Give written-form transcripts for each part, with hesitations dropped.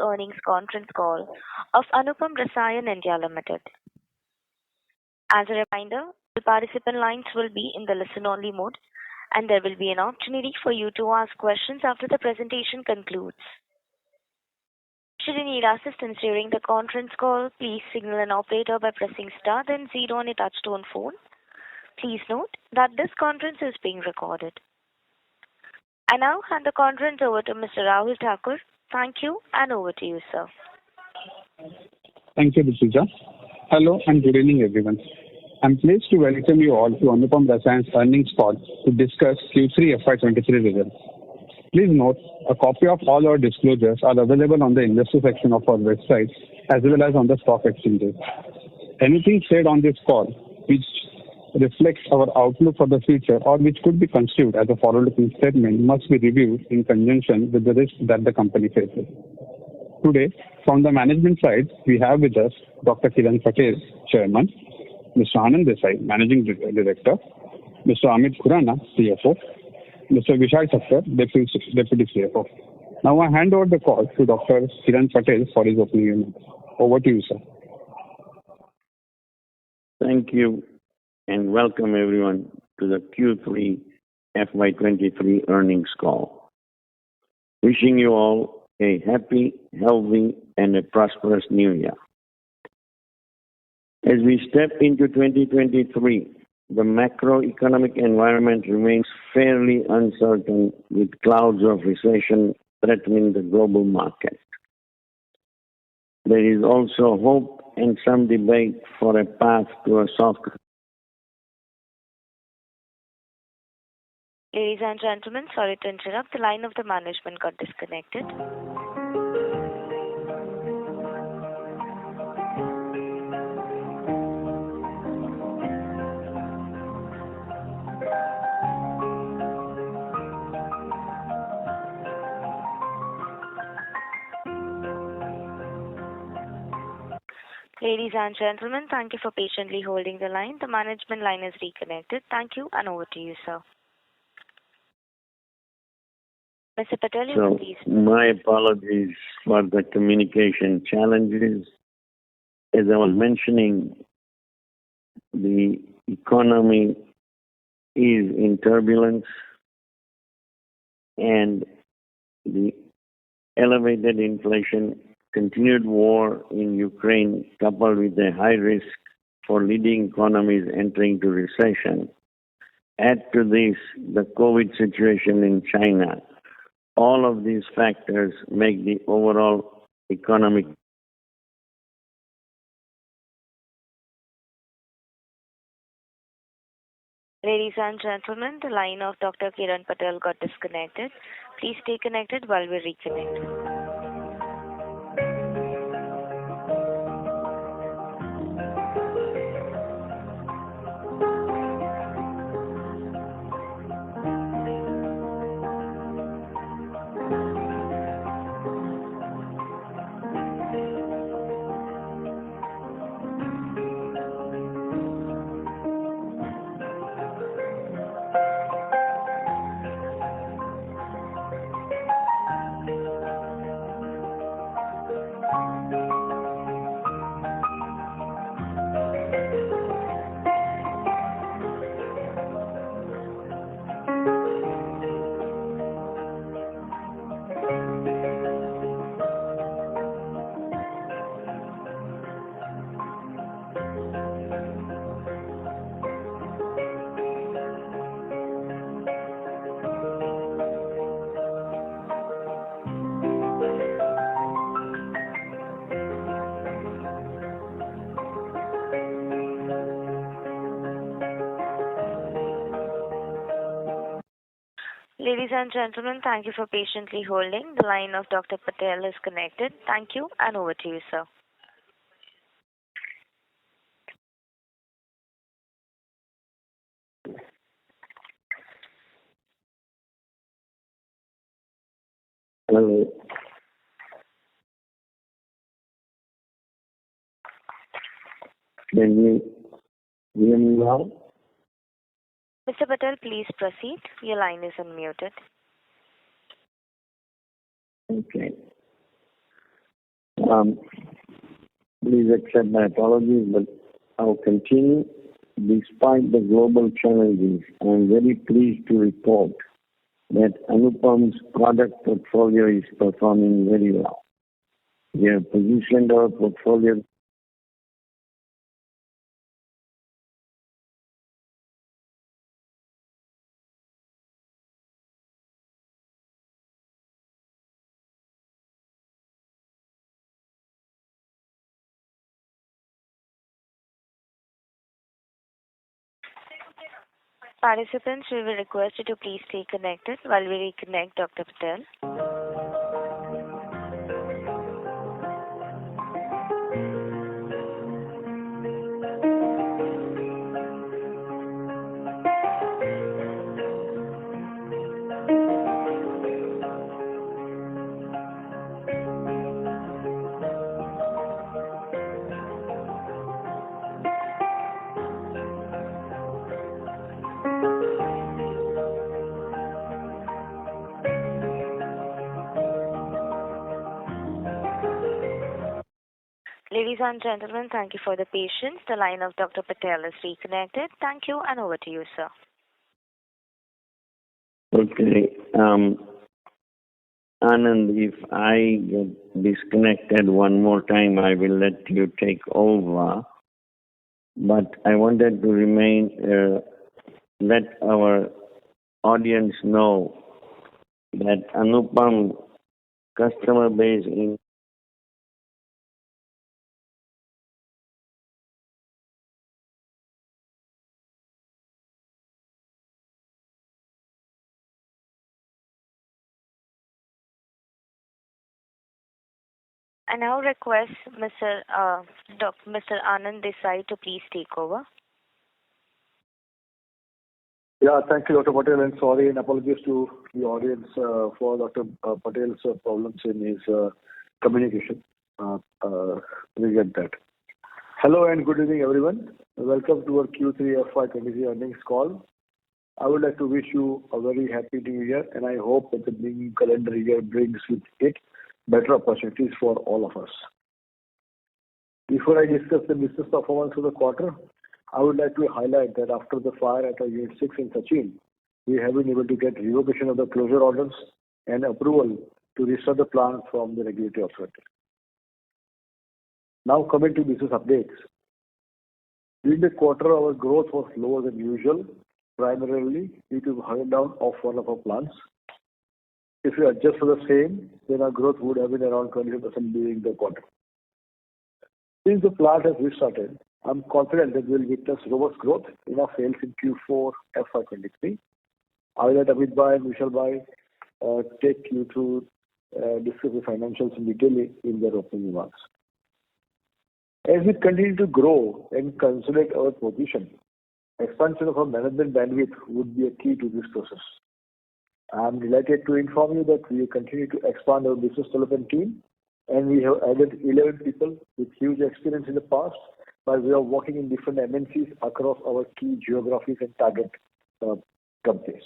earnings conference call of Anupam Rasayan India Limited. As a reminder, the participant lines will be in the listen-only mode, and there will be an opportunity for you to ask questions after the presentation concludes. Should you need assistance during the conference call, please signal an operator by pressing star then 0 on your touchtone phone. Please note that this conference is being recorded. I now hand the conference over to Mr. Rahul Thakur. Thank you, and over to you, sir. Thank you, Dhruja. Hello and good evening, everyone. I'm pleased to welcome you all to Anupam Rasayan's earnings call to discuss Q3FY23 results. Please note, a copy of all our disclosures are available on the investor section of our website as well as on the stock exchanges. Anything said on this call which reflects our outlook for the future or which could be construed as a forward-looking statement must be reviewed in conjunction with the risk that the company faces. Today, from the management side, we have with us Dr. Kiran Patel, Chairman, Mr. Anand Desai, Managing Director, Mr. Amit Khurana, CFO, Mr. Vishal Thakkar, Deputy CFO. Now I hand over the call to Dr. Kiran Patel for his opening remarks. Over to you, sir. Thank you and welcome everyone to the Q3 FY23 earnings call. Wishing you all a happy, healthy and a prosperous new year. As we step into 2023, the macroeconomic environment remains fairly uncertain with clouds of recession threatening the global market. There is also hope and some debate for a path to a soft. Ladies and gentlemen, sorry to interrupt. The line of the management got disconnected. Ladies and gentlemen, thank you for patiently holding the line. The management line is reconnected. Thank you, and over to you, sir. Mr. Patel, you may please. My apologies for the communication challenges. As I was mentioning, the economy is in turbulence and the elevated inflation, continued war in Ukraine, coupled with the high risk for leading economies entering into recession. Add to this the COVID situation in China. All of these factors make the overall economic. Ladies and gentlemen, the line of Dr. Kiran Patel got disconnected. Please stay connected while we reconnect. Ladies and gentlemen, thank you for patiently holding. The line of Dr. Patel is connected. Thank you, and over to you, sir. Hello. Can you hear me now? Mr. Patel, please proceed. Your line is unmuted. Okay. Please accept my apologies, but I'll continue. Despite the global challenges, I am very pleased to report that Anupam's product portfolio is performing very well. We have positioned our portfolio Participants, we will request you to please stay connected while we reconnect Dr. Patel. Ladies and gentlemen, thank you for the patience. The line of Dr. Patel is reconnected. Thank you, and over to you, sir. Okay. Anand, if I get disconnected one more time, I will let you take over. But I wanted to let our audience know that Anupam customer base in I now request Mr. Anand Desai to please take over. Yeah, thank you, Dr. Patel, and sorry and apologies to the audience for Dr. Patel's problems in his communication. We get that. Hello and good evening, everyone. Welcome to our Q3FY23 earnings call. I would like to wish you a very happy new year, and I hope that the new calendar year brings with it better opportunities for all of us. Before I discuss the business performance of the quarter, I would like to highlight that after the fire at our Unit 6 in Sachin, we have been able to get revocation of the closure orders and approval to restart the plant from the regulatory authority. Now coming to business updates. During the quarter, our growth was lower than usual, primarily due to the hurry down of one of our plants. If we adjust for the same, then our growth would have been around 22% during the quarter. Since the plant has restarted, I'm confident that we'll witness robust growth in our sales in Q4 FY23. I will let Amit Bhai and Vishal Bhai take you through discuss the financials in detail in their opening remarks. As we continue to grow and consolidate our position, expansion of our management bandwidth would be a key to this process. I am delighted to inform you that we continue to expand our business development team, and we have added 11 people with huge experience in the past, while we are working in different MNCs across our key geographies and target companies.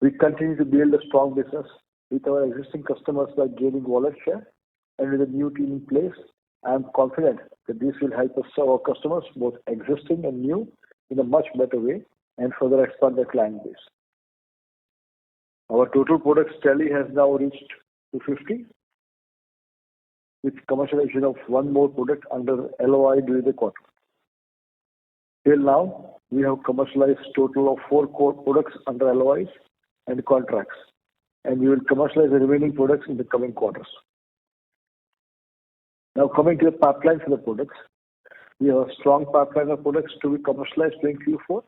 We continue to build a strong business with our existing customers by gaining wallet share, and with a new team in place, I am confident that this will help us serve our customers, both existing and new, in a much better way and further expand their client base. Our total products tally has now reached 250, with commercialization of one more product under LOI during the quarter. Till now, we have commercialized total of 4 core products under LOIs and contracts, and we will commercialize the remaining products in the coming quarters. Now coming to the pipeline for the products, we have a strong pipeline of products to be commercialized during Q4.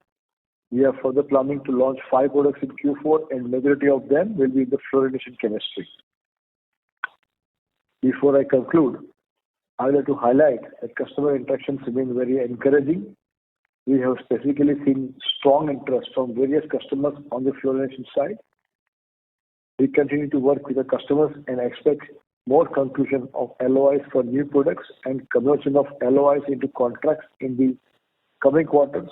We are further planning to launch 5 products in Q4, and majority of them will be in the fluorination chemistry. Before I conclude, I would like to highlight that customer interactions remain very encouraging. We have specifically seen strong interest from various customers on the fluorination side. We continue to work with the customers and expect more conclusion of LOIs for new products and conversion of LOIs into contracts in the coming quarters,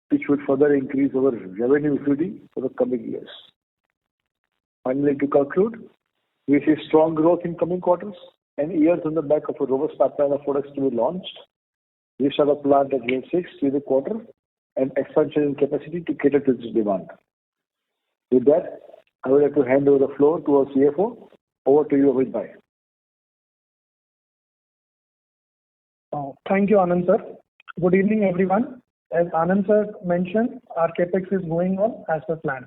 which would further increase our revenue visibility for the coming years. Finally, to conclude, we see strong growth in coming quarters and years on the back of a robust pipeline of products to be launched. We shall have plant at Zone 6 during the quarter and expansion in capacity to cater to this demand. With that, I would like to hand over the floor to our CFO. Over to you, Amit Bhai. Thank you, Anand sir. Good evening, everyone. As Anand sir mentioned, our capex is going on as per plan.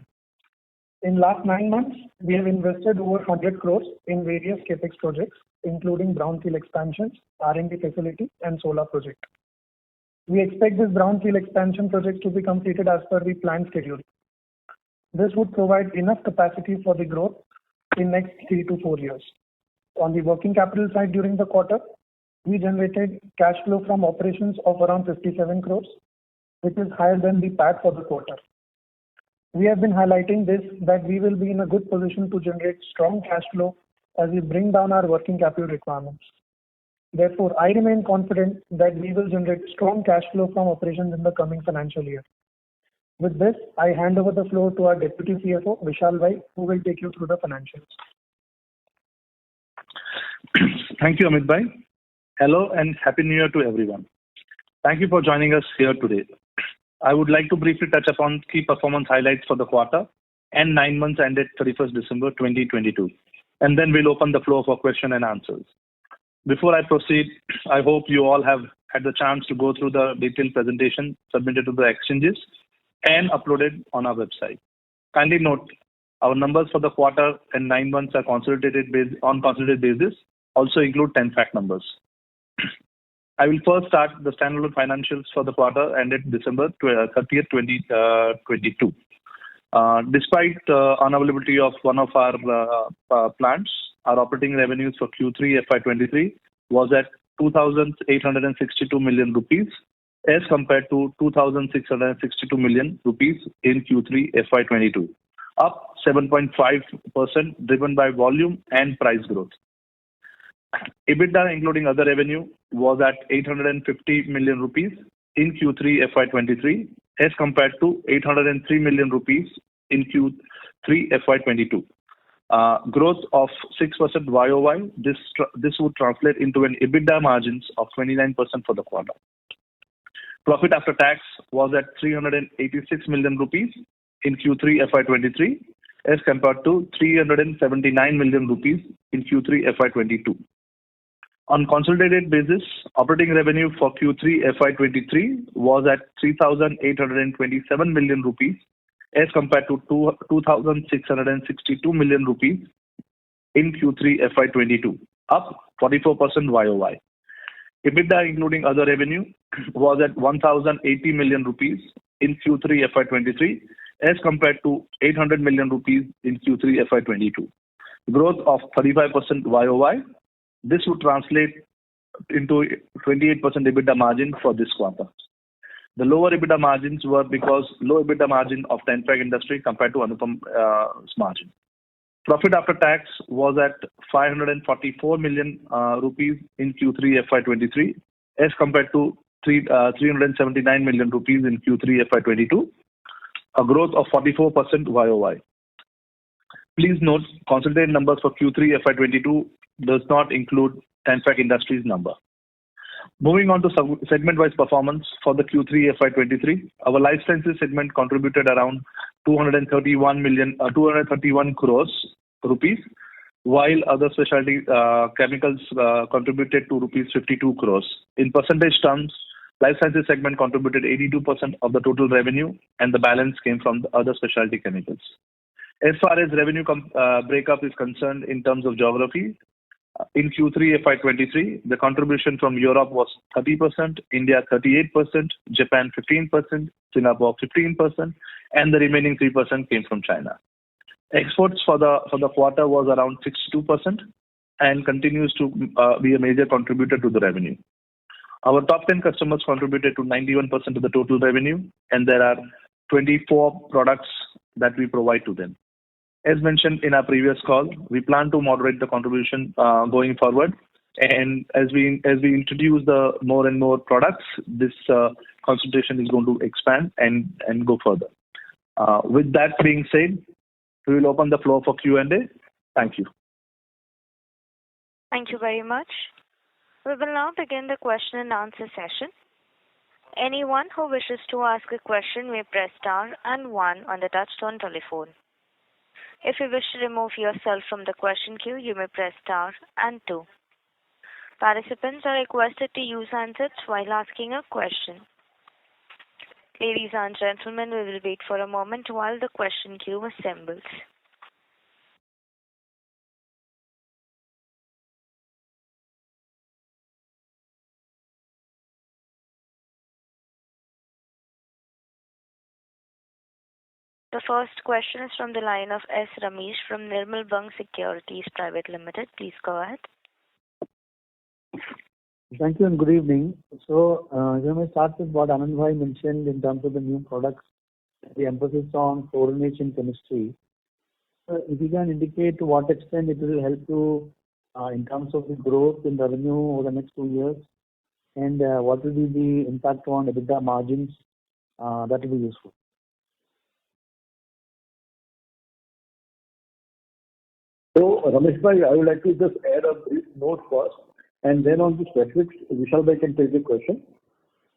In last 9 months, we have invested over 100 crores in various capex projects, including brownfield expansions, R&D facility, and solar project. We expect this brownfield expansion project to be completed as per the planned schedule. This would provide enough capacity for the growth in next 3 to 4 years. On the working capital side during the quarter, we generated cash flow from operations of around 57 crores, which is higher than the PAT for the quarter. We have been highlighting this that we will be in a good position to generate strong cash flow as we bring down our working capital requirements. Therefore, I remain confident that we will generate strong cash flow from operations in the coming financial year. With this, I hand over the floor to our Deputy CFO, Vishal Bhai, who will take you through the financials. Thank you, Amit Bhai. Hello and Happy New Year to everyone. Thank you for joining us here today. I would like to briefly touch upon key performance highlights for the quarter and 9 months ended 31st December 2022, and then we'll open the floor for question and answers. Before I proceed, I hope you all have had the chance to go through the detailed presentation submitted to the exchanges and uploaded on our website. Kindly note, our numbers for the quarter and 9 months are consolidated basis, also include 10 fact numbers. I will first start the standalone financials for the quarter ended December 30th, 2022. Despite unavailability of one of our plants, our operating revenues for Q3FY23 was at 2,862 million rupees as compared to 2,662 million rupees in Q3FY22, up 7.5% driven by volume and price growth. EBITDA including other revenue was at 850 million rupees in Q3 FY23 as compared to 803 million rupees in Q3 FY22. Growth of 6% YOY. This would translate into an EBITDA margins of 29% for the quarter. Profit after tax was at 386 million rupees in Q3 FY23 as compared to 379 million rupees in Q3 FY22. On consolidated basis, operating revenue for Q3 FY23 was at 3,827 million rupees as compared to 2,662 million rupees in Q3 FY22, up 44% YOY. EBITDA including other revenue was at 1,080 million rupees in Q3 FY23 as compared to 800 million rupees in Q3 FY22. Growth of 35% YOY. This would translate into 28% EBITDA margin for this quarter. The lower EBITDA margins were because low EBITDA margin of Tenpac industry compared to Anupam's margin. Profit after tax was at 544 million rupees in Q3 FY23 as compared to 379 million rupees in Q3 FY22, a growth of 44% YOY. Please note, consolidated numbers for Q3 FY22 does not include Tenpac Industries number. Moving on to segment-wise performance for the Q3 FY23, our life sciences segment contributed around 231 crores rupees, while other specialty chemicals contributed to rupees 52 crores. In percentage terms, life sciences segment contributed 82% of the total revenue, and the balance came from the other specialty chemicals. As far as revenue breakup is concerned in terms of geography, in Q3 FY23, the contribution from Europe was 30%, India 38%, Japan 15%, Singapore 15%, and the remaining 3% came from China. Exports for the quarter was around 62% and continues to be a major contributor to the revenue. Our top 10 customers contributed to 91% of the total revenue, and there are 24 products that we provide to them. As mentioned in our previous call, we plan to moderate the contribution going forward, and as we introduce the more and more products, this concentration is going to expand and go further. With that being said, we will open the floor for Q&A. Thank you. Thank you very much. We will now begin the question and answer session. Anyone who wishes to ask a question may press star and one on the touchtone telephone. If you wish to remove yourself from the question queue, you may press star and two. Participants are requested to use handsets while asking a question. Ladies and gentlemen, we will wait for a moment while the question queue assembles. The first question is from the line of S. Ramesh from Nirmal Bang Securities Private Limited. Please go ahead. Thank you and good evening. So, let me start with what Anand bhai mentioned in terms of the new products, the emphasis on fluorination chemistry. If you can indicate to what extent it will help you in terms of the growth in revenue over the next 2 years, and what will be the impact on EBITDA margins, that will be useful. So, Ramesh bhai, I would like to just add a brief note first, and then on the specifics, Vishal bhai can take the question.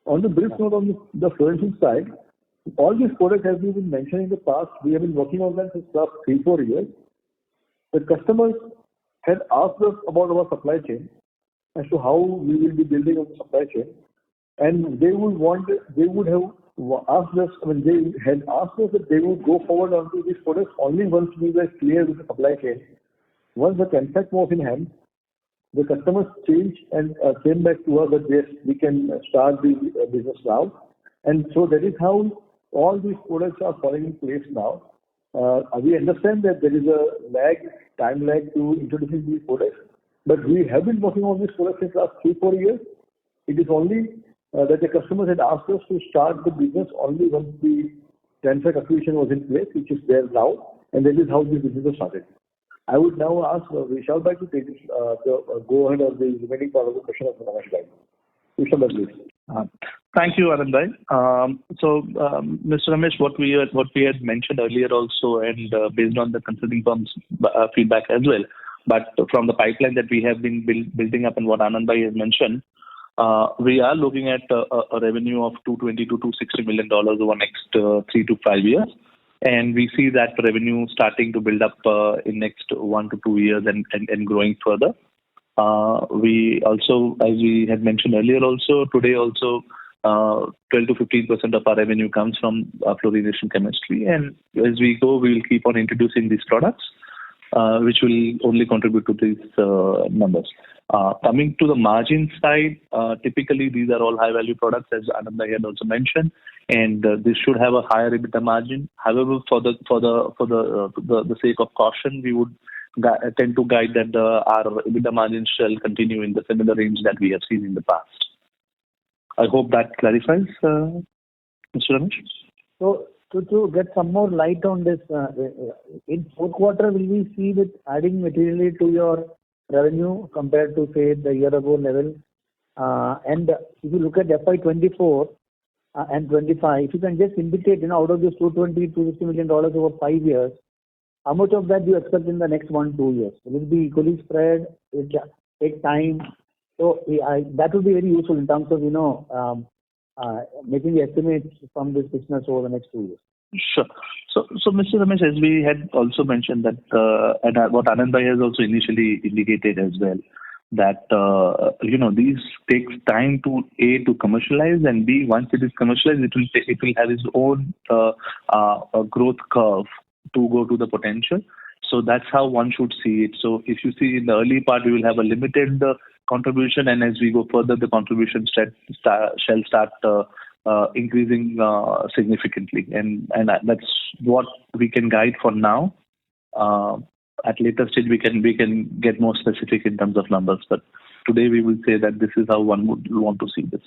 On the brief note on the fluorination side, all these products, as we've been mentioning in the past, we have been working on them since last 3-4 years. The customers had asked us about our supply chain as to how we will be building on the supply chain, and they would have asked us, they had asked us that they would go forward onto these products only once we were clear with the supply chain. Once the contract was in hand, the customers changed and came back to us that yes, we can start the business now. And so that is how all these products are falling in place now. We understand that there is a time lag to introducing these products, but we have been working on these products since last 3-4 years. It is only that the customers had asked us to start the business only once the contract acquisition was in place, which is there now, and that is how this business was started. I would now ask Vishal bhai to take this, go ahead on the remaining part of the question of Ramesh bhai. Vishal bhai, please. Thank you, Anand bhai. Mr. Ramesh, what we had mentioned earlier also, and based on the consulting firm's feedback as well, but from the pipeline that we have been building up and what Anand bhai has mentioned, we are looking at a revenue of $220 to $260 million over next 3 to 5 years. And we see that revenue starting to build up in next 1 to 2 years and growing further. We also, as we had mentioned earlier also, today also, 12 to 15% of our revenue comes from fluorination chemistry. And as we go, we will keep on introducing these products, which will only contribute to these numbers. Coming to the margin side, typically these are all high value products, as Anand bhai had also mentioned, and this should have a higher EBITDA margin. However, for the sake of caution, we would tend to guide that our EBITDA margin shall continue in the similar range that we have seen in the past. I hope that clarifies, Mr. Ramesh. So, to get some more light on this, in fourth quarter, will we see it adding materially to your revenue compared to, say, the year ago level? And if you look at FY24 and 25, if you can just indicate, out of this $220 to $250 million over 5 years, how much of that do you expect in the next 1-2 years? Will it be equally spread? Will it take time? So that would be very useful in terms of, making the estimates from this business over the next 2 years. Sure. So Mr. Ramesh, as we had also mentioned that, and what Anand bhai has also initially indicated as well, that, these takes time to commercialize, and B, once it is commercialized, it will have its own growth curve to go to the potential. So that's how one should see it. So if you see in the early part, we will have a limited contribution, and as we go further, the contribution shall start increasing significantly, and that's what we can guide for now. At later stage, we can get more specific in terms of numbers, but today we will say that this is how one would want to see this.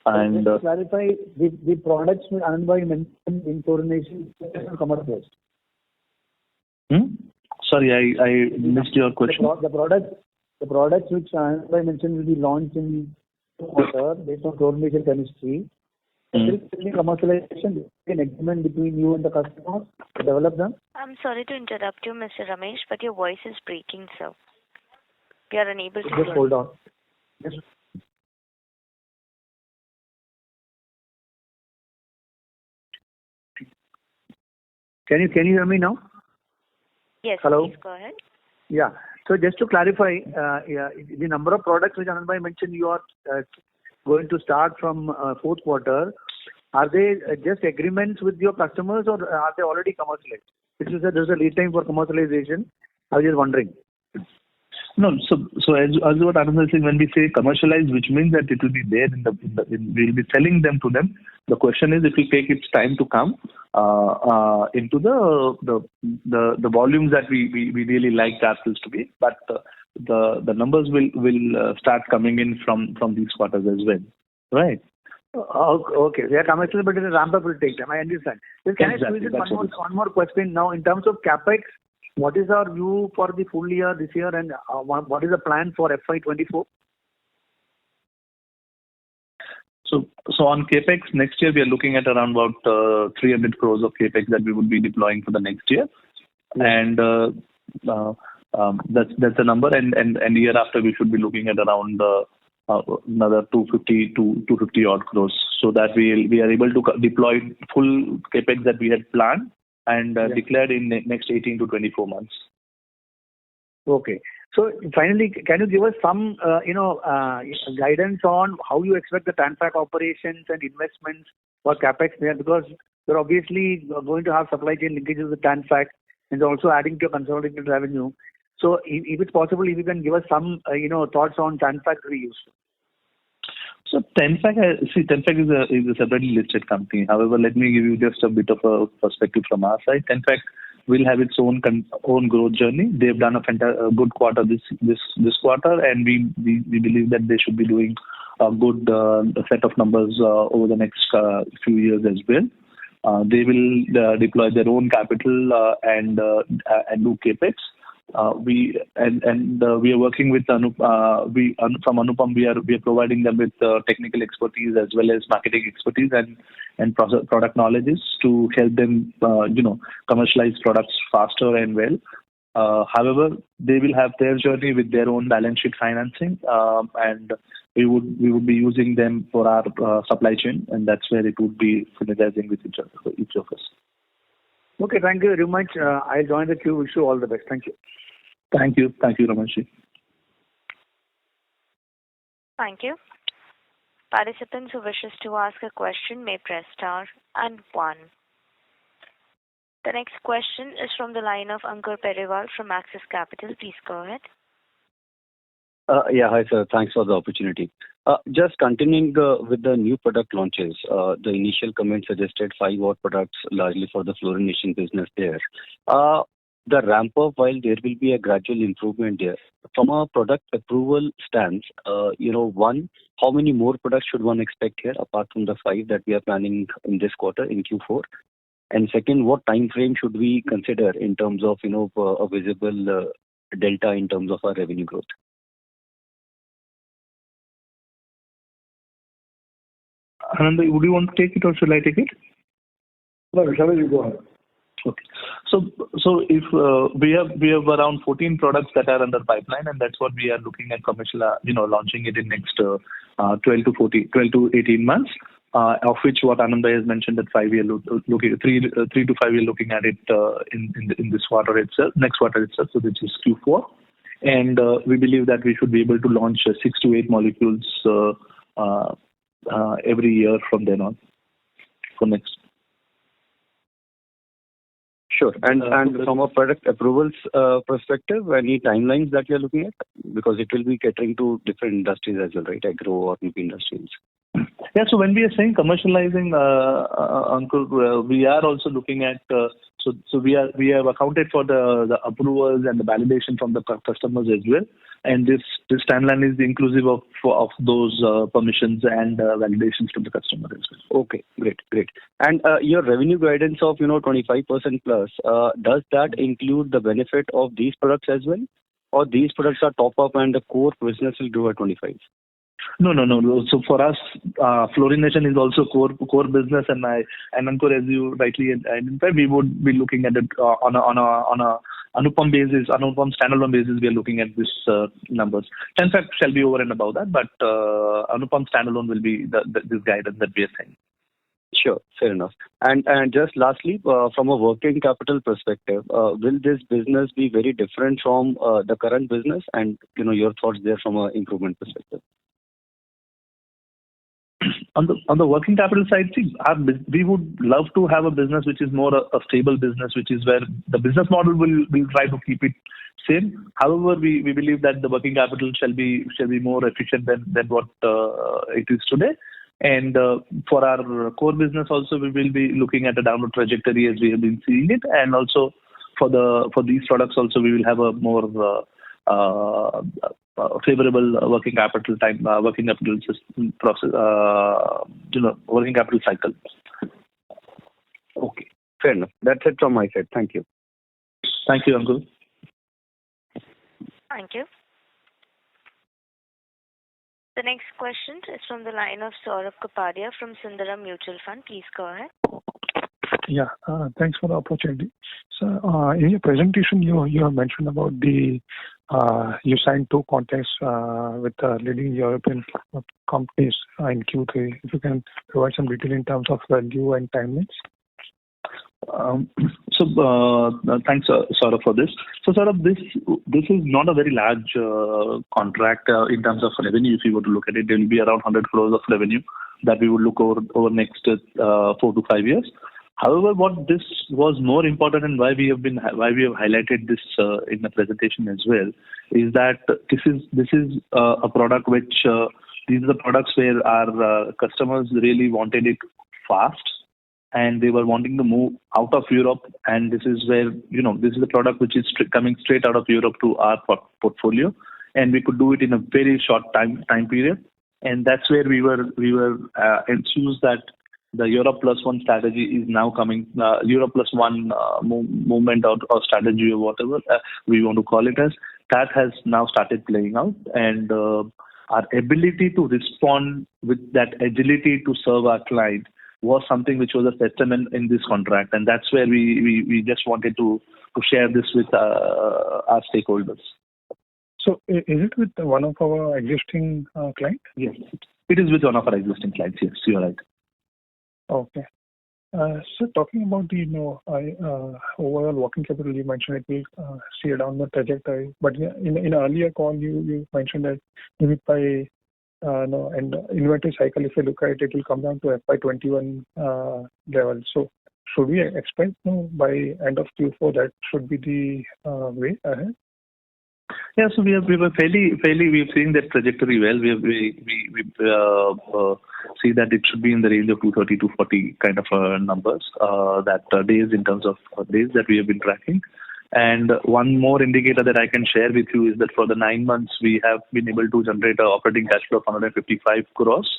And to clarify, the products which Anand bhai mentioned in fluorination are commercialized. Sorry, I missed your question. The products which Anand bhai mentioned will be launched in quarter based on fluorination chemistry. There is any commercialization, an agreement between you and the customer to develop them? I'm sorry to interrupt you, Mr. Ramesh, but your voice is breaking, sir. We are unable to Just hear. hold on. Yes. Can you hear me now? Yes, Hello? please go ahead. Yeah. So just to clarify, the number of products which Anand mentioned you are going to start from fourth quarter, are they just agreements with your customers or are they already commercialized? Which you said there's a lead time for commercialization. I was just wondering. No, so as what Anand is saying, when we say commercialized, which means that it will be there we'll be selling them to them. The question is, it will take its time to come into the volumes that we really like the apples to be, but the numbers will start coming in from these quarters as well, right? Okay, they are commercial, but the ramp up will take time. I understand. Just can Exactly, I squeeze that's in one more question now? In terms of capex, what is our view for the full year this year, and what is the plan for FY24? So on capex next year we are looking at around about 300 crores of capex that we would be deploying for the next year, and that's the number. And year after we should be looking at around another 250 odd crores, so that we are able to deploy full capex that we had planned and declared in the next 18 to 24 months. Okay. So finally, can you give us some guidance on how you expect the TANFAC operations and investments for capex there? Because you're obviously going to have supply chain linkages with TANFAC and also adding to your consolidated revenue. So if it's possible, if you can give us some thoughts on TANFAC reuse. So TANFAC is a separately listed company. However, let me give you just a bit of a perspective from our side. TANFAC will have its own growth journey. They've done a good quarter this quarter, and we believe that they should be doing a good set of numbers over the next few years as well. They will deploy their own capital and do capex. We are working with from Anupam. We are providing them with technical expertise as well as marketing expertise and product knowledges to help them commercialize products faster and well. However, they will have their journey with their own balance sheet financing, and we would be using them for our supply chain, and that's where it would be synergizing with each of us. Okay, thank you very much. I'll join the queue. Wish you all the best. Thank you. Thank you, Ramesh. Thank you. Participants who wishes to ask a question may press star and 1. The next question is from the line of Ankur Periwal from Axis Capital. Please go ahead. Hi sir, thanks for the opportunity. Just continuing with the new product launches, the initial comment suggested 5 odd products largely for the fluorination business there. The ramp up, while there will be a gradual improvement there, from a product approval stance, one, how many more products should one expect here apart from the 5 that we are planning in this quarter in Q4? And second, what time frame should we consider in terms of a visible delta in terms of our revenue growth? Anand, would you want to take it or should I take it? No, Vishal, you go ahead. Okay. So if we have around 14 products that are under pipeline, and that's what we are looking at commercial, launching it in next 12 to 18 months. Of which what Anand has mentioned that 5 year looking 3 to 5 year looking at it in this quarter itself, next quarter itself, so which is Q4, and we believe that we should be able to launch 6 to 8 molecules every year from then on for next. Sure. And from a product approvals perspective, any timelines that you're looking at? Because it will be catering to different industries as well, right? Agro or maybe industries. Yeah, so when we are saying commercializing, Ankur, we are also looking at, so we have accounted for the approvals and the validation from the customers as well. And this timeline is inclusive of those permissions and validations from the customer as well. Okay, great. And your revenue guidance of 25% plus, does that include the benefit of these products as well, or these products are top up and the core business will grow at 25? No. So for us, fluorination is also core business, and Ankur, as you rightly identified, we would be looking at it on a Anupam basis, Anupam standalone basis. We are looking at this numbers. 10 fact shall be over and above that, but Anupam standalone will be this guidance that we are saying. Sure, fair enough. And just lastly, from a working capital perspective, will this business be very different from the current business? And your thoughts there from an improvement perspective. On the working capital side, see, we would love to have a business which is more a stable business, which is where the business model will try to keep it same. However, we believe that the working capital shall be more efficient than what it is today. And for our core business also, we will be looking at a downward trajectory as we have been seeing it. And also for these products also, we will have a more favorable working capital system process, working capital cycle. Okay, fair enough. That's it from my side. Thank you. Thank you, Ankur. Thank you. The next question is from the line of Saurabh Kapadia from Sundaram Mutual Fund. Please go ahead. Yeah, thanks for the opportunity. So, in your presentation, you have mentioned about you signed 2 contracts with leading European companies in Q3. If you can provide some detail in terms of value and timelines. Thanks, Saurabh, for this. So, Saurabh, this is not a very large contract in terms of revenue. If you were to look at it, there will be around 100 crores of revenue that we will look over next 4 to 5 years. However, what this was more important and why we have highlighted this in the presentation as well is that this is a product which these are the products where our customers really wanted it fast, and they were wanting to move out of Europe, and this is where this is a product which is coming straight out of Europe to our portfolio, and we could do it in a very short time period, and that's where we were enthused that the Europe Plus One strategy is now coming. Europe Plus One movement or strategy or whatever we want to call it as, that has now started playing out, and our ability to respond with that agility to serve our client was something which was a testament in this contract, and that's where we just wanted to share this with our stakeholders. So, is it with one of our existing clients? Yes, it is with one of our existing clients. Yes, you're right. Okay. So, talking about the overall working capital, you mentioned it will see a downward trajectory, but in an earlier call you mentioned that maybe by and inventory cycle, if you look at it, it will come down to FY21 level. So, should we expect by end of Q4 that should be the way ahead? Yeah, so we were fairly we've seen that trajectory well. We see that it should be in the range of 230 to 40 kind of numbers that days in terms of days that we have been tracking. And one more indicator that I can share with you is that for the 9 months we have been able to generate an operating cash flow of 155 crores.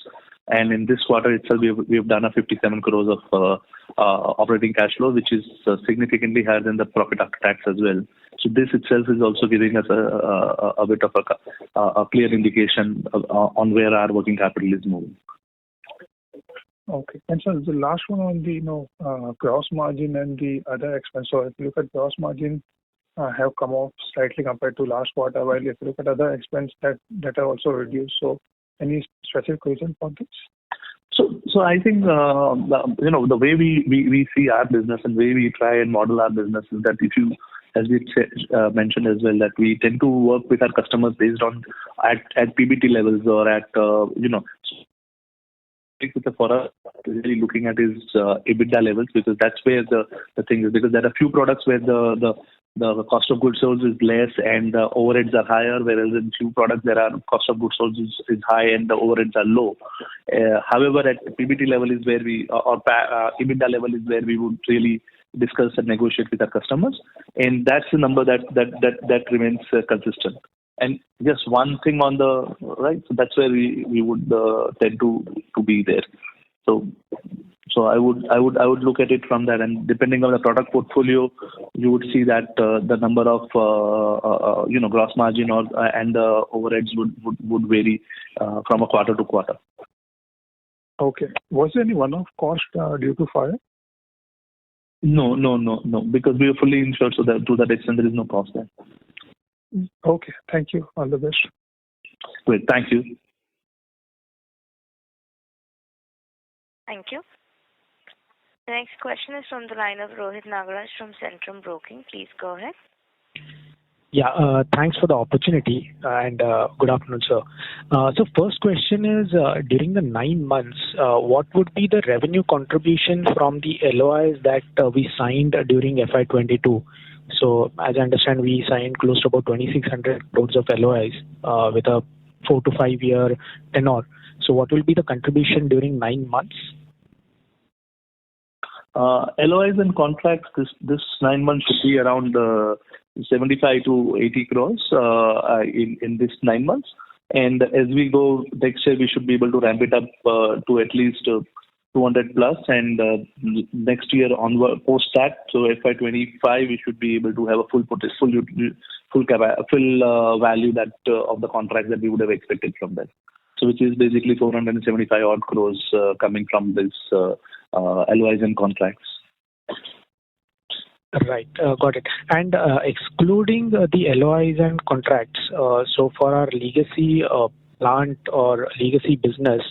And in this quarter itself, we have done a 57 crores of operating cash flow, which is significantly higher than the profit after tax as well. So this itself is also giving us a bit of a clear indication on where our working capital is moving. Okay. And so the last one on the gross margin and the other expense. So if you look at gross margin, have come off slightly compared to last quarter, while if you look at other expense that are also reduced. So any specific reason for this? So I think the way we see our business and way we try and model our business is that if you, as we mentioned as well, that we tend to work with our customers based on at PBT levels or at for us really looking at is EBITDA levels, because that's where the thing is, because there are a few products where the cost of goods sold is less and the overheads are higher, whereas in few products there are cost of goods sold is high and the overheads are low. However, at PBT level is where EBITDA level is where we would really discuss and negotiate with our customers, and that's the number that remains consistent. And just one thing on the right, so that's where we would tend to be there. So I would look at it from that, and depending on the product portfolio, you would see that the number of gross margin or and the overheads would vary from a quarter to quarter. Okay. Was there any one-off cost due to fire? No, because we are fully insured, so that to that extent there is no cost there. Okay. Thank you. All the best. Great. Thank you. Thank you. The next question is from the line of Rohit Nagaraj from Centrum Broking. Please go ahead. Yeah, thanks for the opportunity and good afternoon, sir. So first question is, during the 9 months, what would be the revenue contribution from the LOIs that we signed during FY22? So as I understand, we signed close to about 2,600 crores of LOIs with a 4 to 5 year tenure. So what will be the contribution during 9 months? LOIs and contracts this 9 months should be around 75 to 80 crores in this 9 months. And as we go next year, we should be able to ramp it up to at least 200 plus. And next year onward, post that, so FY25, we should be able to have a full value that of the contract that we would have expected from that. So which is basically 475 odd crores coming from this LOIs and contracts. Right, got it. And excluding the LOIs and contracts, so for our legacy plant or legacy business,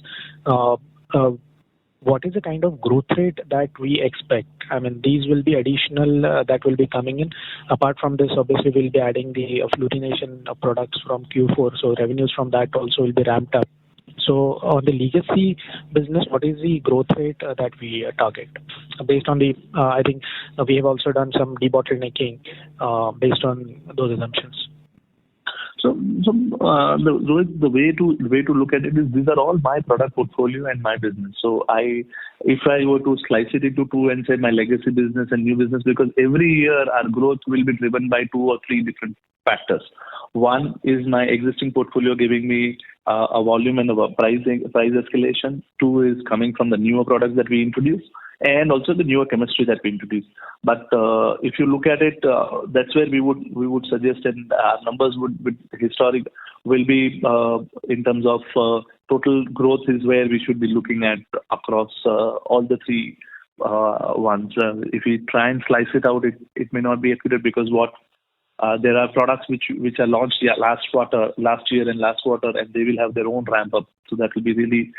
what is the kind of growth rate that we expect? I mean, these will be additional that will be coming in. Apart from this, obviously, we'll be adding the fluorination products from Q4, so revenues from that also will be ramped up. So on the legacy business, what is the growth rate that we target? Based on the, I think we have also done some debottlenecking based on those assumptions. So the way to look at it is these are all my product portfolio and my business. So if I were to slice it into two and say my legacy business and new business, because every year our growth will be driven by 2 or 3 different factors. One is my existing portfolio giving me a volume and a price escalation. 2 is coming from the newer products that we introduce, and also the newer chemistry that we introduce. But if you look at it, that's where we would suggest, and our numbers would be in terms of total growth is where we should be looking at across all the 3 ones. If we try and slice it out, it may not be accurate because there are products which are launched last year and last quarter, and they will have their own ramp up. So that will be really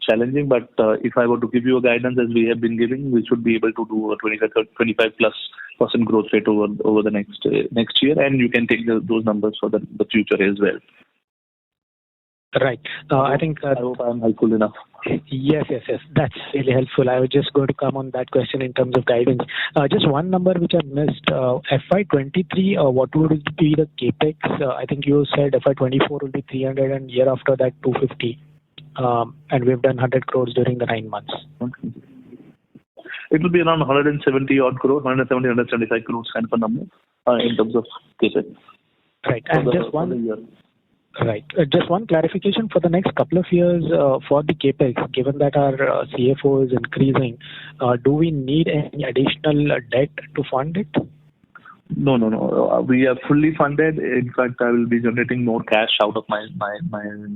challenging. But if I were to give you a guidance as we have been giving, we should be able to do a 25+% growth rate over the next year, and you can take those numbers for the future as well. Right. I think I hope I'm helpful enough. Yes. That's really helpful. I was just going to come on that question in terms of guidance. Just one number which I missed. FY23, what would be the capex? I think you said FY24 will be 300 and year after that 250. And we've done 100 crores during the 9 months. Okay. It will be around 170 odd crores, 175 crores kind of a number in terms of capex. Right. And just one clarification for the next couple of years for the capex, given that our CFO is increasing, do we need any additional debt to fund it? No. We are fully funded. In fact, I will be generating more cash out of my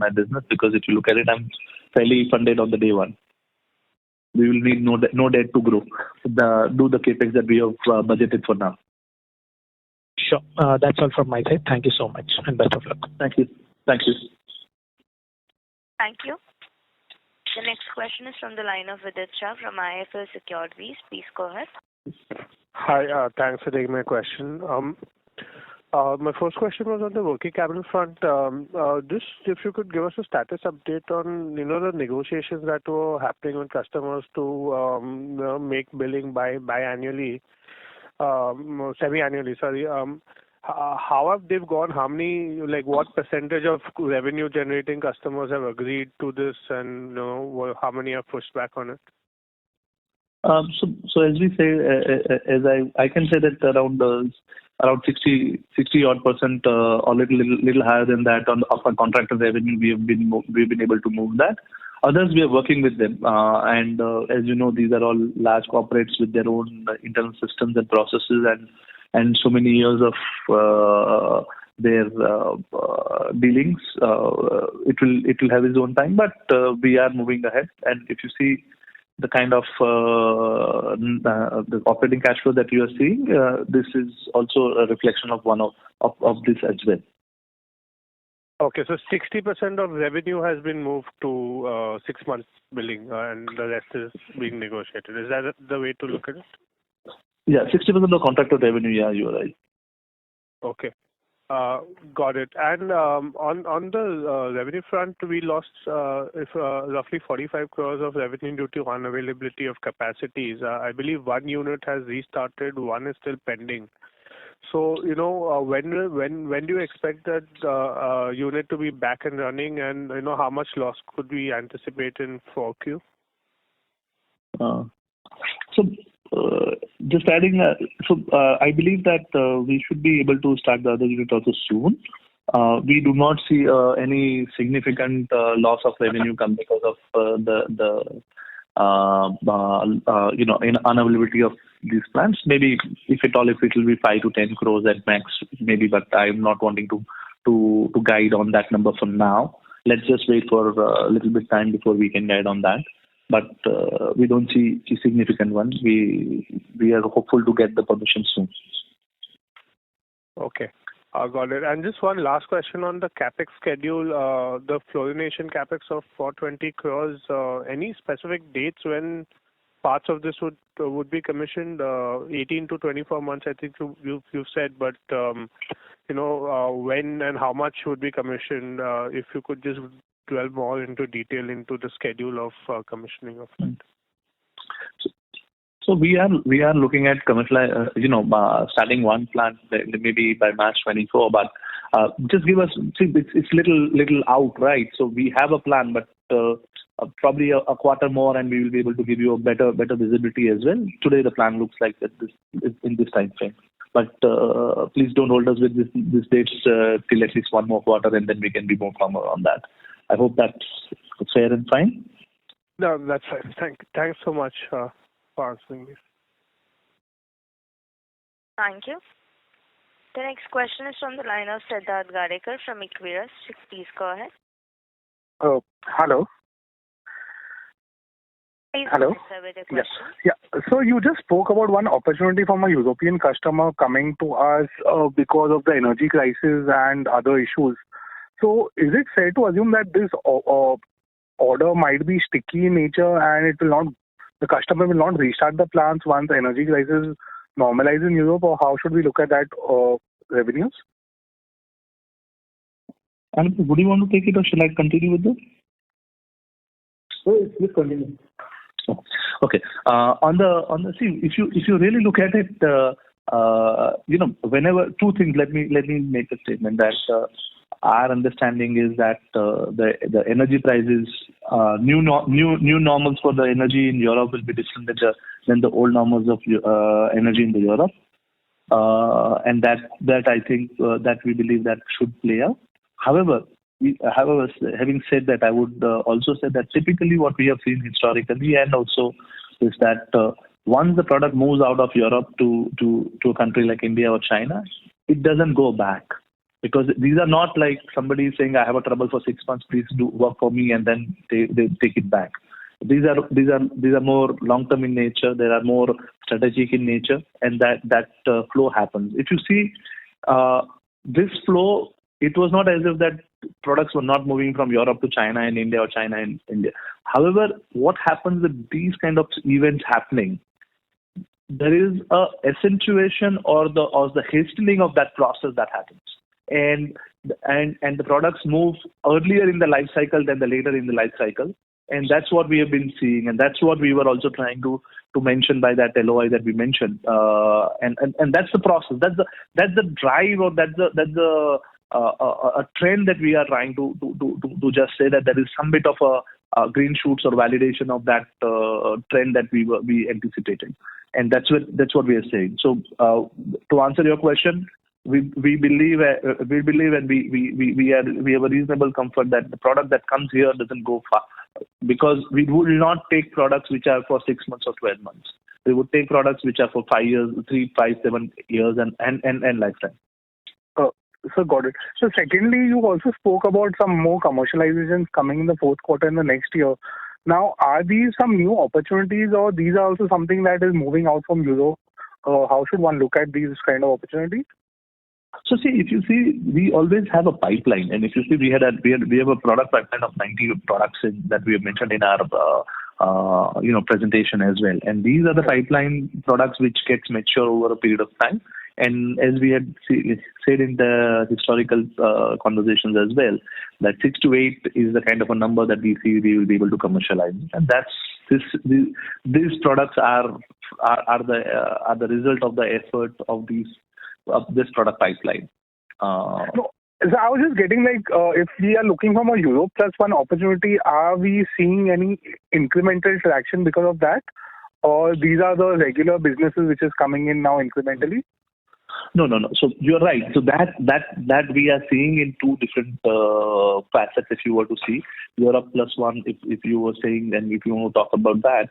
business because if you look at it, I'm fairly funded on the day one. We will need no debt to grow. Do the capex that we have budgeted for now. Sure. That's all from my side. Thank you so much and best of luck. Thank you. Thank you. The next question is from the line of Vidit Shah from IIFL Securities. Please go ahead. Hi, thanks for taking my question. My first question was on the working capital front. Just if you could give us a status update on the negotiations that were happening with customers to make billing biannually, semi-annually. Sorry. How have they gone? How many, what percentage of revenue generating customers have agreed to this, and how many have pushed back on it? So as we say, I can say that around 60 odd percent or little higher than that of our contracted revenue, we've been able to move that. Others, we are working with them, and as you know, these are all large corporates with their own internal systems and processes, and and so many years of their dealings. It will have its own time, but we are moving ahead. And if you see the kind of the operating cash flow that you are seeing, this is also a reflection of one of this as well. Okay, so 60% of revenue has been moved to 6 months billing, and the rest is being negotiated. Is that the way to look at it? Yeah, 60% of contracted revenue. Yeah, you are right. Okay. Got it. And on the revenue front, we lost roughly 45 crores of revenue due to unavailability of capacities. I believe one unit has restarted, one is still pending. So, when do you expect that unit to be back and running, and how much loss could we anticipate in 4Q? Just adding, I believe that we should be able to start the other unit also soon. We do not see any significant loss of revenue come because of the unavailability of these plants. Maybe if it will be 5 to 10 crores at max, maybe. But I'm not wanting to guide on that number for now. Let's just wait for a little bit time before we can guide on that. But we don't see a significant one. We are hopeful to get the permission soon. Okay. Got it. And just one last question on the capex schedule. The fluorination capex of 420 crores. Any specific dates when parts of this would be commissioned? 18 to 24 months, I think you've said. But when and how much would be commissioned? If you could just dwell more into detail into the schedule of commissioning of that. So we are looking at starting one plant maybe by March 24. But just give us, it's little out, right? So we have a plan, but probably a quarter more, and we will be able to give you a better visibility as well. Today the plan looks like that in this time frame. But please don't hold us with this dates till at least one more quarter, and then we can be more firmer on that. I hope that's fair and fine. No, that's fine. Thanks so much for answering this. Thank you. The next question is from the line of Siddharth Gadekar from Equirus. Please go ahead. Hello. Please Hello. with your question. Yeah. So you just spoke about one opportunity from a European customer coming to us because of the energy crisis and other issues. So is it fair to assume that this order might be sticky in nature, and the customer will not restart the plants once the energy crisis normalizes in Europe, or how should we look at that revenues? And would you want to take it, or shall I continue with this? Please continue. Okay. If you really look at it, whenever two things. Let me make a statement that our understanding is that the energy prices, new normals for the energy in Europe will be different than the old normals of energy in the Europe, and that I think that we believe that should play out. However, having said that, I would also say that typically what we have seen historically and also is that once the product moves out of Europe to a country like India or China, it doesn't go back. Because these are not like somebody saying, I have a trouble for 6 months, please do work for me, and then they take it back. These are more long-term in nature. They are more strategic in nature, and that flow happens. If you see this flow, it was not as if that products were not moving from Europe to China and India or China and India. However, what happens with these kind of events happening, there is a accentuation or the hastening of that process that happens. And the products move earlier in the life cycle than the later in the life cycle, and that's what we have been seeing, and that's what we were also trying to mention by that LOI that we mentioned, and that's the process, that's the drive, or that's a trend that we are trying to just say that there is some bit of a green shoots or validation of that trend that we anticipated, and that's what we are saying. So to answer your question, we believe and we have a reasonable comfort that the product that comes here doesn't go far, because we will not take products which are for 6 months or 12 months. We would take products which are for 5 years, 3, 5, 7 years and lifetime. So got it. So secondly, you also spoke about some more commercializations coming in the fourth quarter in the next year. Now, are these some new opportunities, or these are also something that is moving out from Europe? How should one look at these kind of opportunities? So see, if you see, we always have a pipeline, and if you see, we have a product pipeline of 90 products that we have mentioned in our presentation as well. And these are the pipeline products which gets mature over a period of time. And as we had said in the historical conversations as well, that 6 to 8 is the kind of a number that we see we will be able to commercialize. And that's these products are the result of the effort of this product pipeline. So I was just getting if we are looking from a Europe plus one opportunity, are we seeing any incremental traction because of that, or these are the regular businesses which is coming in now incrementally? No. So you're right. So that we are seeing in two different facets. If you were to see Europe plus one, if you were saying, and if you want to talk about that,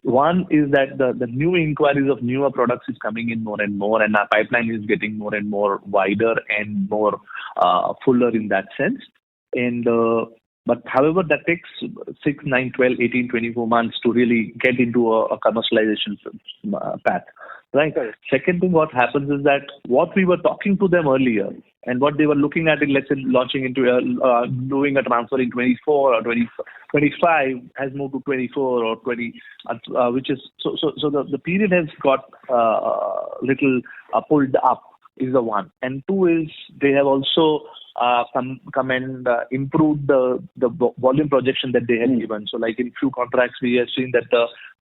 one is that the new inquiries of newer products is coming in more and more, and our pipeline is getting more and more wider and more fuller in that sense. And but however, that takes 6, 9, 12, 18, 24 months to really get into a commercialization path. Right. Second thing, what happens is that what we were talking to them earlier and what they were looking at in, let's say, launching into doing a transfer in 24 or 25 has moved to 24 or 20, which is so the period has got little pulled up is the one, and two is they have also come and improved the volume projection that they had given. So, like in few contracts, we have seen that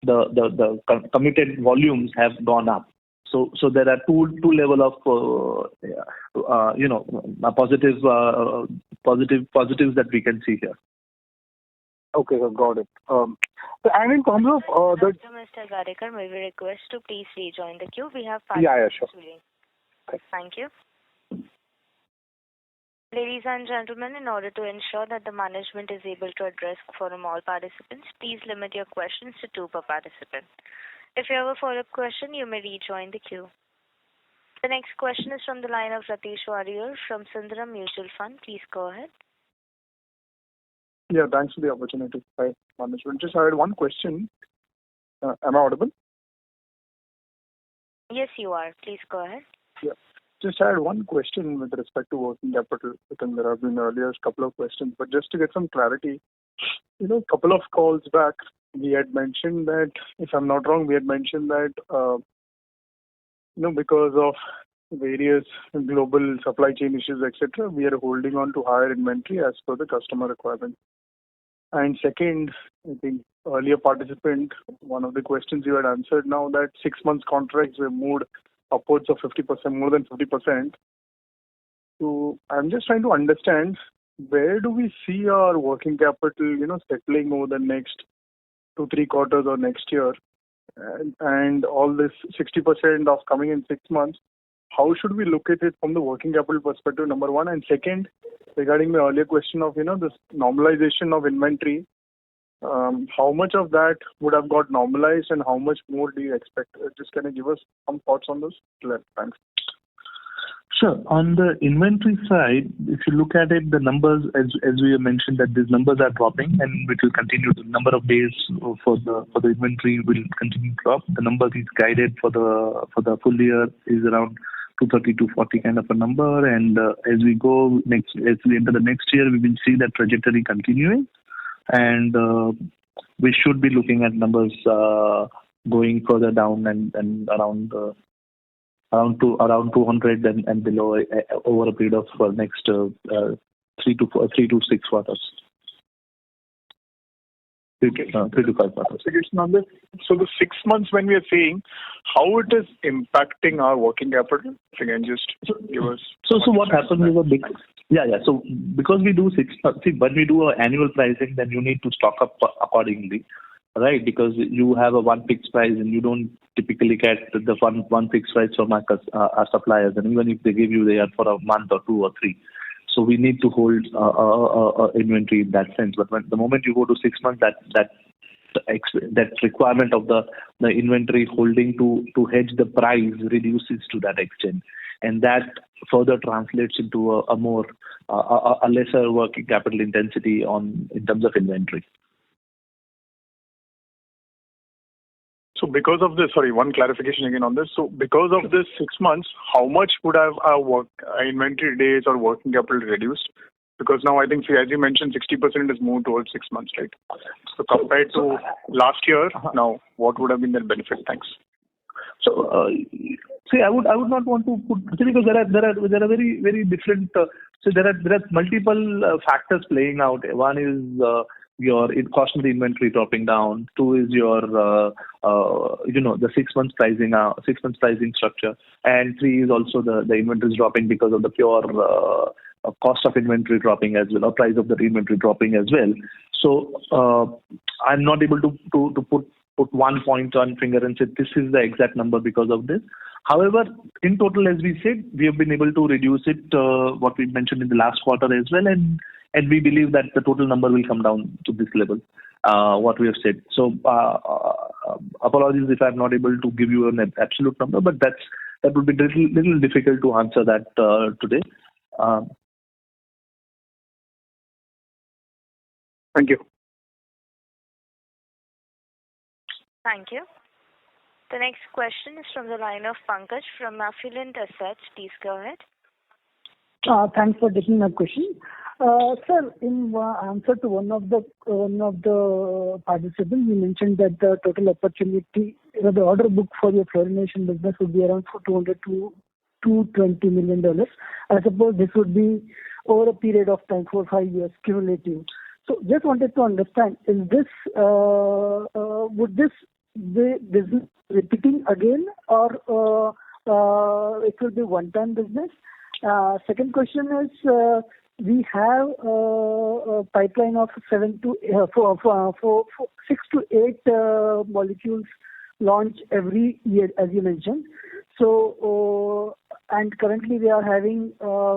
the committed volumes have gone up. So there are two level of positives that we can see here. Okay, so got it. And in terms of Mr. Garekar, may we request to please rejoin the queue? We have 5 minutes. Sure. Thank you. Ladies and gentlemen, in order to ensure that the management is able to address forum all participants, please limit your questions to 2 per participant. If you have a follow-up question, you may rejoin the queue. The next question is from the line of Ratish Warrior from Sundaram Mutual Fund. Please go ahead. Yeah, thanks for the opportunity. Hi, management. Just I had one question. Am I audible? Yes, you are. Please go ahead. Yeah. Just I had one question with respect to working capital. I think there have been earlier a couple of questions, but just to get some clarity, a couple of calls back, we had mentioned that, if I'm not wrong, we had mentioned that, because of various global supply chain issues, etc., we are holding on to higher inventory as per the customer requirement. And second, I think earlier participant, one of the questions you had answered now that 6 months contracts were moved upwards of 50%, more than 50%. So I'm just trying to understand, where do we see our working capital, settling over the next 2-3 quarters or next year, and all this 60% of coming in 6 months? How should we look at it from the working capital perspective, number one? And second, regarding the earlier question of, this normalization of inventory, how much of that would have got normalized and how much more do you expect? Just can you give us some thoughts on this? Thanks. Sure. On the inventory side, if you look at it, the numbers, as we have mentioned, that these numbers are dropping and it will continue. The number of days for the inventory will continue to drop. The number is guided for the full year is around 230 to 40 kind of a number, and as we enter the next year, we will see that trajectory continuing, and we should be looking at numbers going further down and around 200 and below over a period of next 3 to 6 quarters. 3 to 5 quarters. So the 6 months when we are saying, how it is impacting our working capital? Again, just give us. So what happens is So because we do when we do an annual pricing, then you need to stock up accordingly. right? Because you have a one fixed price and you don't typically get the one fixed price from our suppliers, and even if they give you, they are for a month or 2 or 3. So we need to hold inventory in that sense. But the moment you go to 6 months, that requirement of the inventory holding to hedge the price reduces to that extent, and that further translates into a more a lesser working capital intensity in terms of inventory. So because of this, sorry, one clarification again on this. So because of this 6 months, how much would have our inventory days or working capital reduced? Because now I think, as you mentioned, 60% is moved towards 6 months, right? So compared to last year, now what would have been the benefit? Thanks. So, see, I would not want to put, because there are very very different. So there are multiple factors playing out. One is your cost of the inventory dropping down. 2 is your the 6 months pricing structure, and 3 is also the inventory is dropping because of the pure cost of inventory dropping as well, or price of the inventory dropping as well. So I'm not able to put one point on finger and say this is the exact number because of this. However, in total, as we said, we have been able to reduce it, what we mentioned in the last quarter as well, and we believe that the total number will come down to this level, what we have said. So apologies if I'm not able to give you an absolute number, but that would be little difficult to answer that today. Thank you. Thank you. The next question is from the line of Pankaj from Affluent Assets. Please go ahead. Thanks for taking my question. Sir, in answer to one of the participants, you mentioned that the total opportunity, the order book for your fluorination business would be around $200 to $220 million. I suppose this would be over a period of time, 4 or 5 years cumulative. So just wanted to understand, is this would this business repeating again, or it will be one-time business? Second question is, we have a pipeline of 6 to 8 molecules launch every year, as you mentioned. So, and currently we are having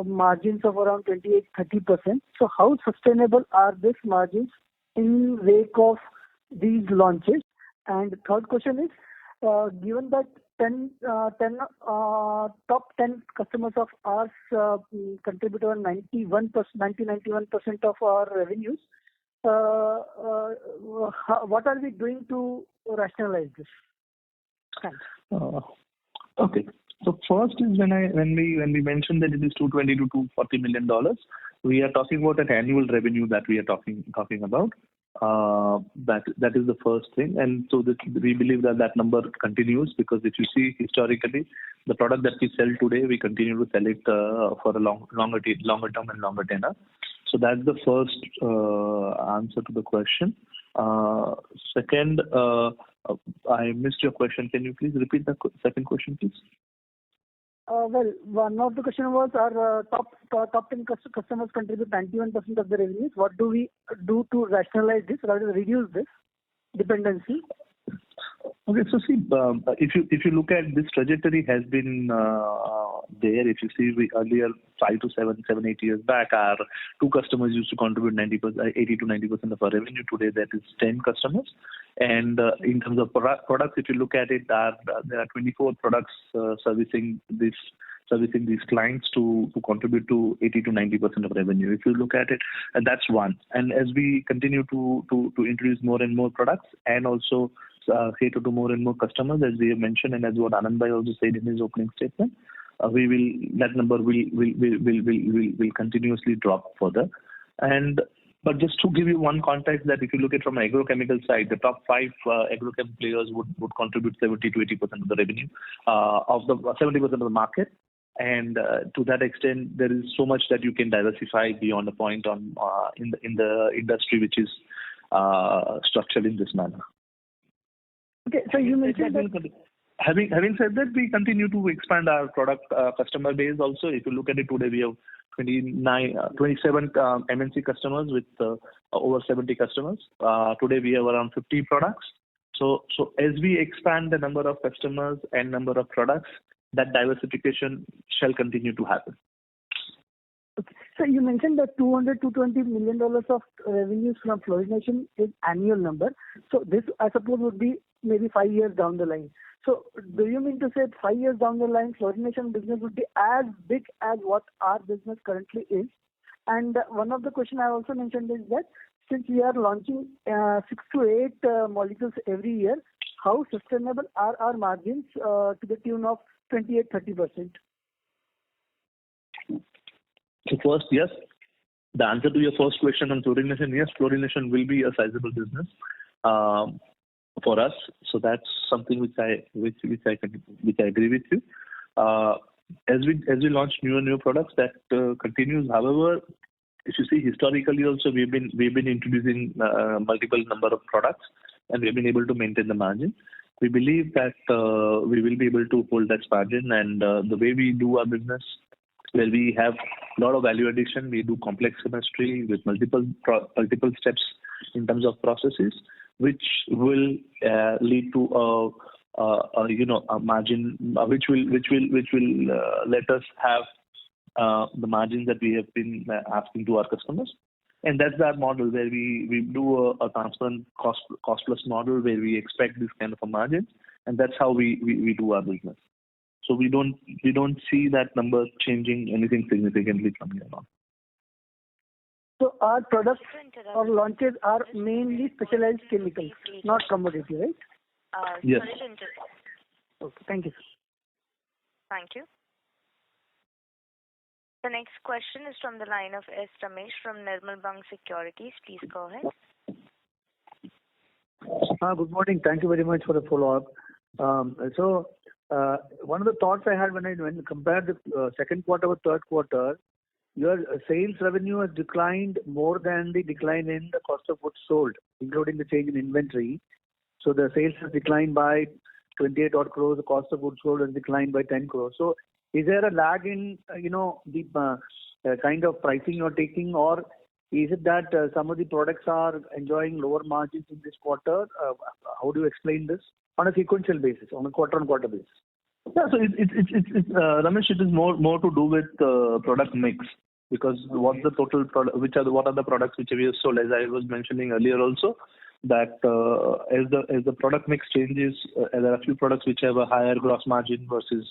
margins of around 28-30%. So how sustainable are these margins in wake of these launches? And the third question is, given that top 10 customers of ours contribute around 91% of our revenues, what are we doing to rationalize this? Thanks. Okay. So first is when we mentioned that it is $220 to $240 million, we are talking about an annual revenue that we are talking about. That is the first thing, and so we believe that number continues, because if you see historically, the product that we sell today, we continue to sell it for a longer term and longer tenure. So that's the first answer to the question. Second, I missed your question. Can you please repeat the second question, please? Well, one of the question was, our top 10 customers contribute 91% of the revenues. What do we do to rationalize this, rather than reduce this dependency? Okay, so see, if you look at this trajectory has been there. If you see, we earlier 5 to 7, 8 years back, our 2 customers used to contribute 80 to 90% of our revenue. Today, that is 10 customers. And in terms of products, if you look at it, there are 24 products servicing these clients to contribute to 80 to 90% of revenue. If you look at it, and that's one. And as we continue to introduce more and more products, and also cater to more and more customers, as we have mentioned, and as what Anand Bhai also said in his opening statement, that number will continuously drop further. But just to give you one context, that if you look at from an agrochemical side, the top 5 agrochem players would contribute 70 to 80% of the revenue, of the 70% of the market. And to that extent, there is so much that you can diversify beyond a point in the industry which is structured in this manner. Okay, so you mentioned that. Having said that, we continue to expand our product customer base also. If you look at it today, we have 27 MNC customers with over 70 customers. Today we have around 50 products. So as we expand the number of customers and number of products, that diversification shall continue to happen. Okay. So you mentioned that $200 to $220 million of revenues from fluorination is annual number. So this, I suppose, would be maybe 5 years down the line. So do you mean to say 5 years down the line, fluorination business would be as big as what our business currently is? And one of the questions I also mentioned is that since we are launching 6 to 8 molecules every year, how sustainable are our margins to the tune of 28-30%? So first, yes, the answer to your first question on fluorination, yes, fluorination will be a sizable business for us. So that's something which I agree with you. As we launch new products, that continues. However, if you see historically also, we've been introducing multiple number of products, and we've been able to maintain the margin. We believe that we will be able to hold that margin, and the way we do our business, where we have a lot of value addition, we do complex chemistry with multiple steps in terms of processes, which will lead to a margin which will let us have the margins that we have been asking to our customers. And that's our model, where we do a transparent cost plus model, where we expect this kind of a margin, and that's how we do our business. So we don't see that number changing anything significantly from here on. So our products or launches are mainly specialized chemicals, not commodity, right? Yes. Okay, thank you, sir. Thank you. The next question is from the line of S. Ramesh from Nirmal Bang Securities. Please go ahead. Good morning. Thank you very much for the follow-up. One of the thoughts I had when you compared the second quarter with third quarter, your sales revenue has declined more than the decline in the cost of goods sold, including the change in inventory. So the sales has declined by 28 odd crores, the cost of goods sold has declined by 10 crores. So is there a lag in, the kind of pricing you're taking, or is it that some of the products are enjoying lower margins in this quarter? How do you explain this on a sequential basis, on a quarter-on-quarter basis? Yeah, so it's Ramesh, it is more to do with product mix, because what's the total product, what are the products which we have sold, as I was mentioning earlier also, that as the product mix changes, there are a few products which have a higher gross margin versus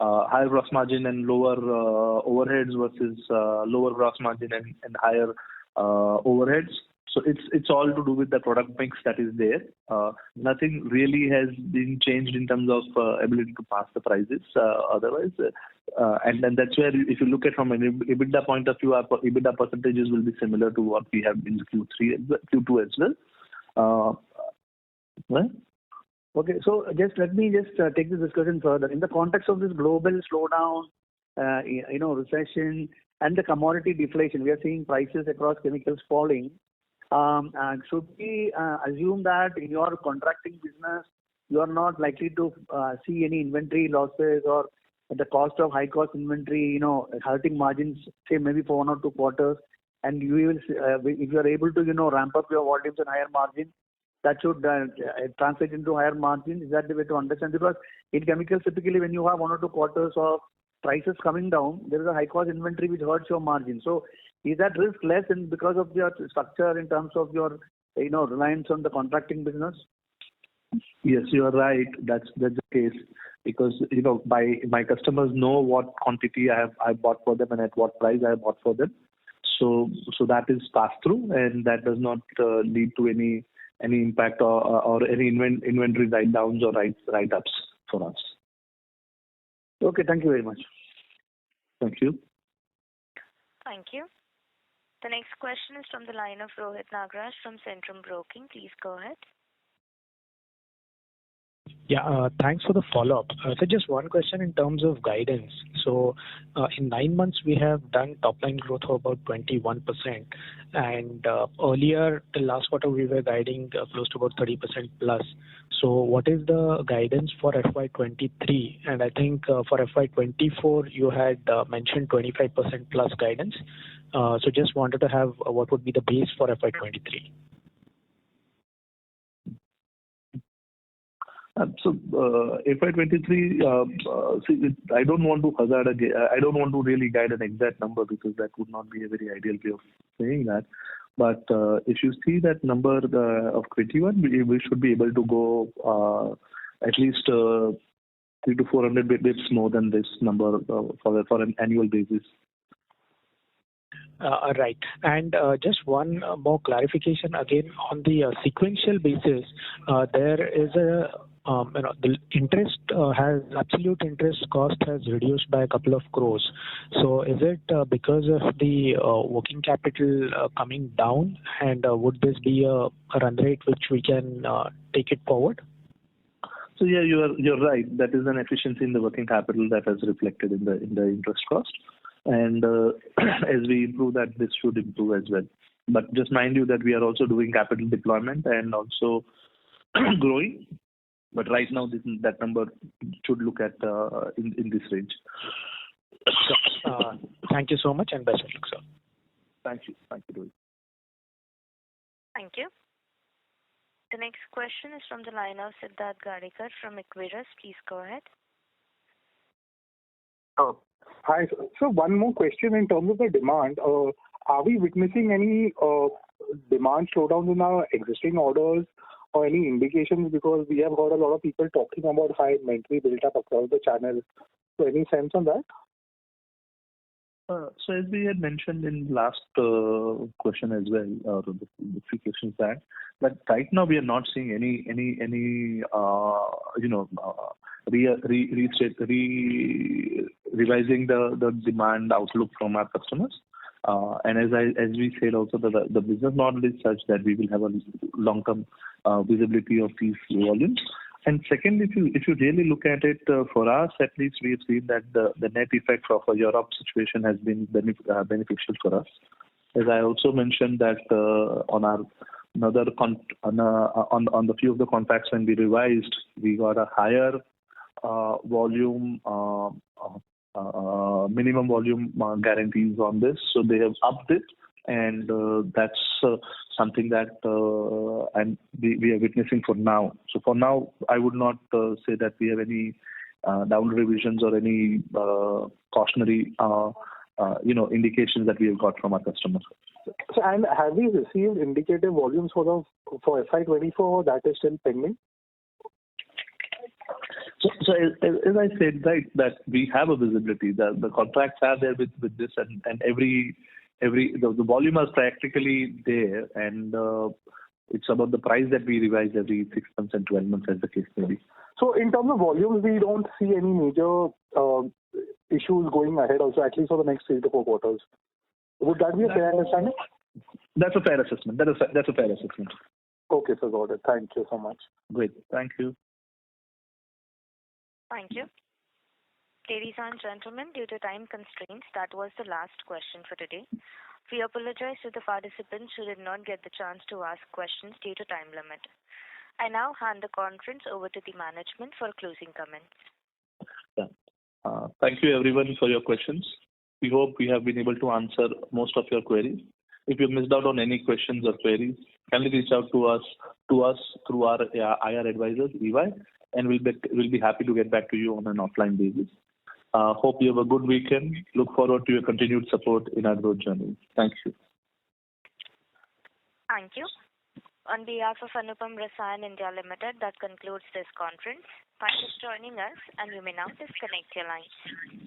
higher gross margin and lower overheads versus lower gross margin and higher overheads. So it's all to do with the product mix that is there. Nothing really has been changed in terms of ability to pass the prices. Otherwise, and then that's where, if you look at from an EBITDA point of view, our EBITDA percentages will be similar to what we have in Q2 as well. Right? Okay, so let me take this discussion further. In the context of this global slowdown, recession, and the commodity deflation, we are seeing prices across chemicals falling. Should we assume that in your contracting business, you are not likely to see any inventory losses or the cost of high cost inventory, hurting margins, say maybe for 1 or 2 quarters, and you will, if you are able to, ramp up your volumes and higher margin, that should translate into higher margin? Is that the way to understand? Because in chemicals, typically when you have 1 or 2 quarters of prices coming down, there is a high cost inventory which hurts your margin. So is that risk less in because of your structure in terms of your reliance on the contracting business? Yes, you are right. That's the case, because my customers know what quantity I bought for them and at what price I bought for them. So that is passed through, and that does not lead to any impact or any inventory write downs or write ups for us. Okay, thank you very much. Thank you. Thank you. The next question is from the line of Rohit Nagraj from Centrum Broking. Please go ahead. Yeah, thanks for the follow-up. So just one question in terms of guidance. So in 9 months, we have done top-line growth of about 21%. And earlier, the last quarter, we were guiding close to about 30% plus. So what is the guidance for FY23? And I think for FY24, you had mentioned 25% plus guidance. So just wanted to have what would be the base for FY23? So FY23, I don't want to hazard I don't want to really guide an exact number because that would not be a very ideal way of saying that. But if you see that number of 21, we should be able to go at least 300 to 400 bits more than this number for an annual basis. Right. And just one more clarification again on the sequential basis. There is a the interest absolute interest cost has reduced by a couple of crores. So is it because of the working capital coming down, and would this be a run rate which we can take it forward? So yeah, you're right. That is an efficiency in the working capital that has reflected in the interest cost. And as we improve that, this should improve as well. But just mind you that we are also doing capital deployment and also growing. But right now, that number should look at in this range. Thank you so much and best of luck, sir. Thank you. Thank you, Rohit. Thank you. The next question is from the line of Siddharth Gadekar from Equirus. Please go ahead. Hi. So one more question in terms of the demand. Are we witnessing any demand slowdown in our existing orders or any indications? Because we have heard a lot of people talking about high inventory built up across the channel. So any sense on that? So as we had mentioned in last question as well, the few questions that right now we are not seeing any revising the demand outlook from our customers. And as we said also, the business model is such that we will have a long-term visibility of these volumes. And second, if you really look at it, for us at least, we have seen that the net effect of a Europe situation has been beneficial for us. As I also mentioned that on the few of the contracts when we revised, we got a higher volume, minimum volume guarantees on this. So they have upped it, and that's something that and we are witnessing for now. So for now, I would not say that we have any down revisions or any cautionary indications that we have got from our customers. So, and have we received indicative volumes for FY24 that is still pending? So as I said, right, that we have a visibility. The contracts are there with this, and the volume is practically there, and it's about the price that we revise every 6 months and 12 months as the case may be. So in terms of volumes, we don't see any major issues going ahead also, at least for the next 3 to 4 quarters. Would that be a fair understanding? That's a fair assessment. That's a fair assessment. Okay, sir, got it. Thank you so much. Great. Thank you. Thank you. Ladies and gentlemen, due to time constraints, that was the last question for today. We apologize to the participants who did not get the chance to ask questions due to time limit. I now hand the conference over to the management for closing comments. Yeah. Thank you everyone for your questions. We hope we have been able to answer most of your queries. If you missed out on any questions or queries, kindly reach out to us through our IR advisors, EY, and we'll be happy to get back to you on an offline basis. Hope you have a good weekend. Look forward to your continued support in our growth journey. Thank you. Thank you. On behalf of Anupam Rasayan India Limited, that concludes this conference. Thank you for joining us, and you may now disconnect your lines.